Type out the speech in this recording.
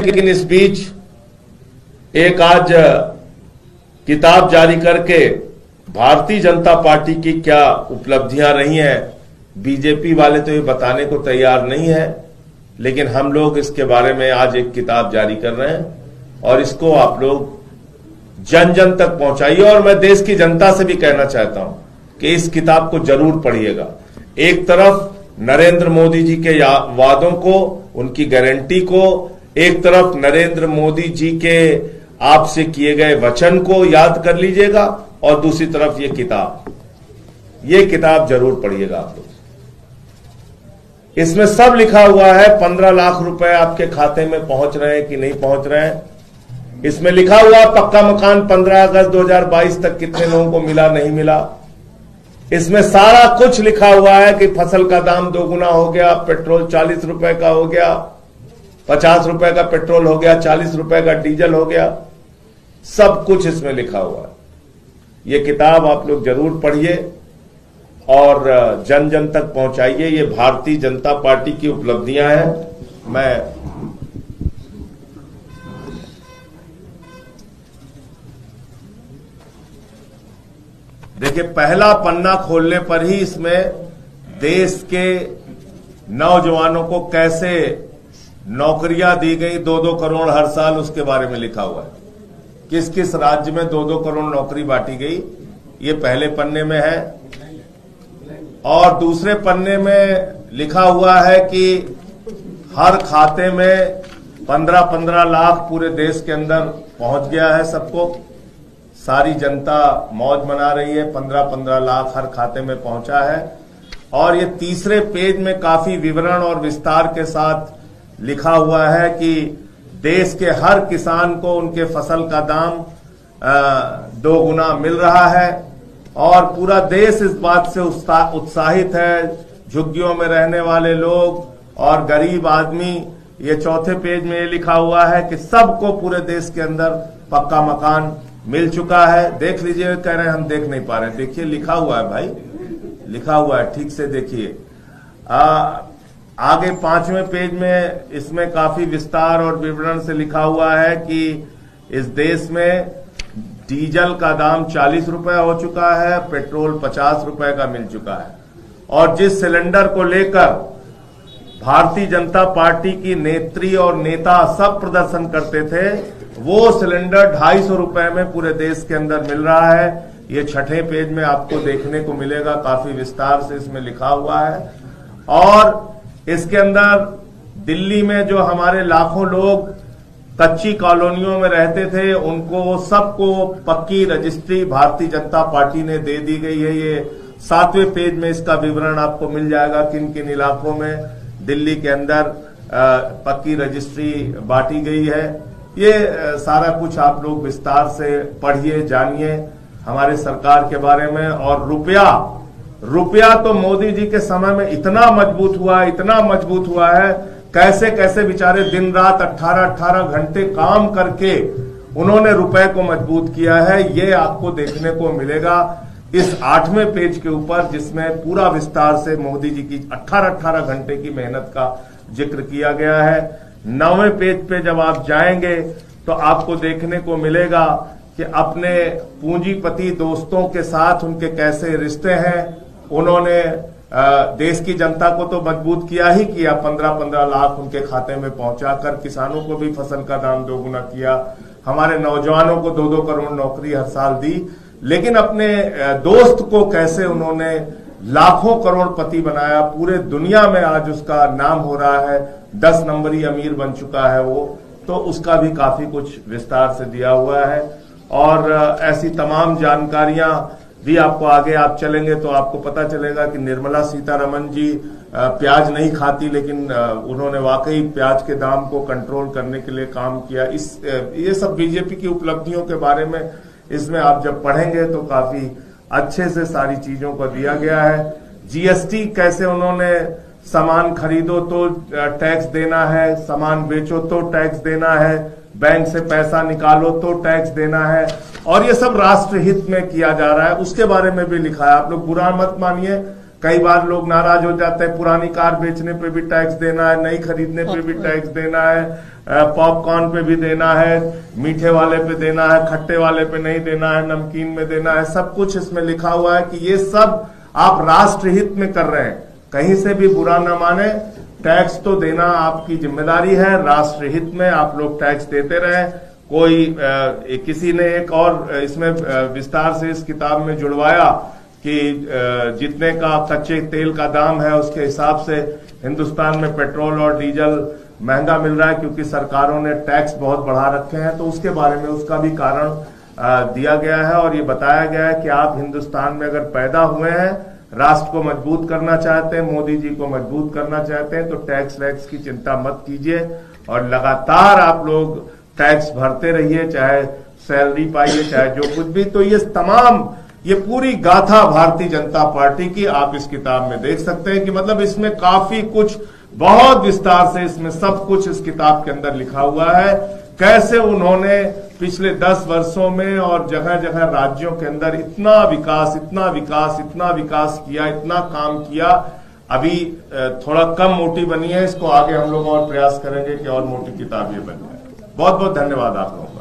लेकिन इस बीच एक आज किताब जारी करके भारतीय जनता पार्टी की क्या उपलब्धियां रही हैं, बीजेपी वाले तो ये बताने को तैयार नहीं है, लेकिन हम लोग इसके बारे में आज एक किताब जारी कर रहे हैं और इसको आप लोग जन जन तक पहुंचाइए। और मैं देश की जनता से भी कहना चाहता हूं कि इस किताब को जरूर पढ़िएगा। एक तरफ नरेंद्र मोदी जी के वादों को, उनकी गारंटी को, एक तरफ नरेंद्र मोदी जी के आपसे किए गए वचन को याद कर लीजिएगा और दूसरी तरफ ये किताब जरूर पढ़िएगा आप लोग। इसमें सब लिखा हुआ है, 15 लाख रुपए आपके खाते में पहुंच रहे हैं कि नहीं पहुंच रहे हैं। इसमें लिखा हुआ पक्का मकान 15 अगस्त 2022 तक कितने लोगों को मिला, नहीं मिला। इसमें सारा कुछ लिखा हुआ है कि फसल का दाम 2 गुना हो गया, पेट्रोल 40 रुपए का हो गया, 50 रुपए का पेट्रोल हो गया, 40 रुपए का डीजल हो गया। सब कुछ इसमें लिखा हुआ है। ये किताब आप लोग जरूर पढ़िए और जन जन तक पहुंचाइए। ये भारतीय जनता पार्टी की उपलब्धियां हैं। मैं देखिए, पहला पन्ना खोलने पर ही इसमें देश के नौजवानों को कैसे नौकरियां दी गई, 2-2 करोड़ हर साल, उसके बारे में लिखा हुआ है। किस किस राज्य में 2-2 करोड़ नौकरी बांटी गई, ये पहले पन्ने में है। और दूसरे पन्ने में लिखा हुआ है कि हर खाते में 15-15 लाख पूरे देश के अंदर पहुंच गया है सबको। सारी जनता मौज मना रही है, 15-15 लाख हर खाते में पहुंचा है। और ये तीसरे पेज में काफी विवरण और विस्तार के साथ लिखा हुआ है कि देश के हर किसान को उनके फसल का दाम 2 गुना मिल रहा है और पूरा देश इस बात से उत्साहित है। झुग्गियों में रहने वाले लोग और गरीब आदमी, ये चौथे पेज में ये लिखा हुआ है कि सबको पूरे देश के अंदर पक्का मकान मिल चुका है। देख लीजिए, कह रहे हैं हम देख नहीं पा रहे। देखिए, लिखा हुआ है भाई, लिखा हुआ है, ठीक से देखिए। आगे 5वें पेज में इसमें काफी विस्तार और विवरण से लिखा हुआ है कि इस देश में डीजल का दाम 40 रुपए हो चुका है, पेट्रोल 50 रुपए का मिल चुका है। और जिस सिलेंडर को लेकर भारतीय जनता पार्टी की नेत्री और नेता सब प्रदर्शन करते थे, वो सिलेंडर 250 रुपए में पूरे देश के अंदर मिल रहा है। ये 6ठे पेज में आपको देखने को मिलेगा, काफी विस्तार से इसमें लिखा हुआ है। और इसके अंदर दिल्ली में जो हमारे लाखों लोग कच्ची कॉलोनियों में रहते थे, उनको सबको पक्की रजिस्ट्री भारतीय जनता पार्टी ने दे दी गई है। ये 7वें पेज में इसका विवरण आपको मिल जाएगा, किन किन इलाकों में दिल्ली के अंदर पक्की रजिस्ट्री बांटी गई है। ये सारा कुछ आप लोग विस्तार से पढ़िए, जानिए हमारे सरकार के बारे में। और रुपया तो मोदी जी के समय में इतना मजबूत हुआ है, कैसे कैसे बेचारे दिन रात 18-18 घंटे काम करके उन्होंने रुपए को मजबूत किया है। ये आपको देखने को मिलेगा इस 8वें पेज के ऊपर, जिसमें पूरा विस्तार से मोदी जी की 18-18 घंटे की मेहनत का जिक्र किया गया है। 9वें पेज पे जब आप जाएंगे तो आपको देखने को मिलेगा कि अपने पूंजीपति दोस्तों के साथ उनके कैसे रिश्ते हैं। उन्होंने देश की जनता को तो मजबूत किया ही किया, 15-15 लाख उनके खाते में पहुंचाकर किसानों को भी फसल का दाम 2 गुना किया, हमारे नौजवानों को 2-2 करोड़ नौकरी हर साल दी। लेकिन अपने दोस्त को कैसे उन्होंने लाखों करोड़पति बनाया, पूरे दुनिया में आज उसका नाम हो रहा है, 10 नंबरी अमीर बन चुका है वो। तो उसका भी काफी कुछ विस्तार से दिया हुआ है। और ऐसी तमाम जानकारियां भी आपको आगे आप चलेंगे तो आपको पता चलेगा कि निर्मला सीतारमण जी प्याज नहीं खाती, लेकिन उन्होंने वाकई प्याज के दाम को कंट्रोल करने के लिए काम किया। ये सब बीजेपी की उपलब्धियों के बारे में इसमें आप जब पढ़ेंगे तो काफी अच्छे से सारी चीजों को दिया गया है। जीएसटी कैसे उन्होंने सामान खरीदो तो टैक्स देना है, सामान बेचो तो टैक्स देना है, बैंक से पैसा निकालो तो टैक्स देना है, और ये सब राष्ट्र हित में किया जा रहा है, उसके बारे में भी लिखा है। आप लोग बुरा मत मानिए, कई बार लोग नाराज हो जाते हैं, पुरानी कार बेचने पे भी टैक्स देना है, नई खरीदने पे भी टैक्स देना है, पॉपकॉर्न पे भी देना है, मीठे वाले पे देना है, खट्टे वाले पे नहीं देना है, नमकीन में देना है। सब कुछ इसमें लिखा हुआ है कि ये सब आप राष्ट्रहित में कर रहे हैं। कहीं से भी बुरा न माने, टैक्स तो देना आपकी जिम्मेदारी है, राष्ट्रहित में आप लोग टैक्स देते रहे। कोई किसी ने एक और इसमें विस्तार से इस किताब में जुड़वाया कि जितने का कच्चे तेल का दाम है उसके हिसाब से हिंदुस्तान में पेट्रोल और डीजल महंगा मिल रहा है क्योंकि सरकारों ने टैक्स बहुत बढ़ा रखे हैं। तो उसके बारे में उसका भी कारण दिया गया है और ये बताया गया है कि आप हिंदुस्तान में अगर पैदा हुए हैं, राष्ट्र को मजबूत करना चाहते हैं, मोदी जी को मजबूत करना चाहते हैं, तो टैक्स वैक्स की चिंता मत कीजिए और लगातार आप लोग टैक्स भरते रहिए, चाहे सैलरी पाइए, चाहे जो कुछ भी। तो ये पूरी गाथा भारतीय जनता पार्टी की आप इस किताब में देख सकते हैं कि मतलब इसमें काफी कुछ बहुत विस्तार से इसमें सब कुछ इस किताब के अंदर लिखा हुआ है। कैसे उन्होंने पिछले 10 वर्षों में और जगह जगह राज्यों के अंदर इतना विकास किया, इतना काम किया। अभी थोड़ा कम मोटी बनी है, इसको आगे हम लोग और प्रयास करेंगे कि और मोटी किताब ये बन जाए। बहुत बहुत धन्यवाद आप लोगों का।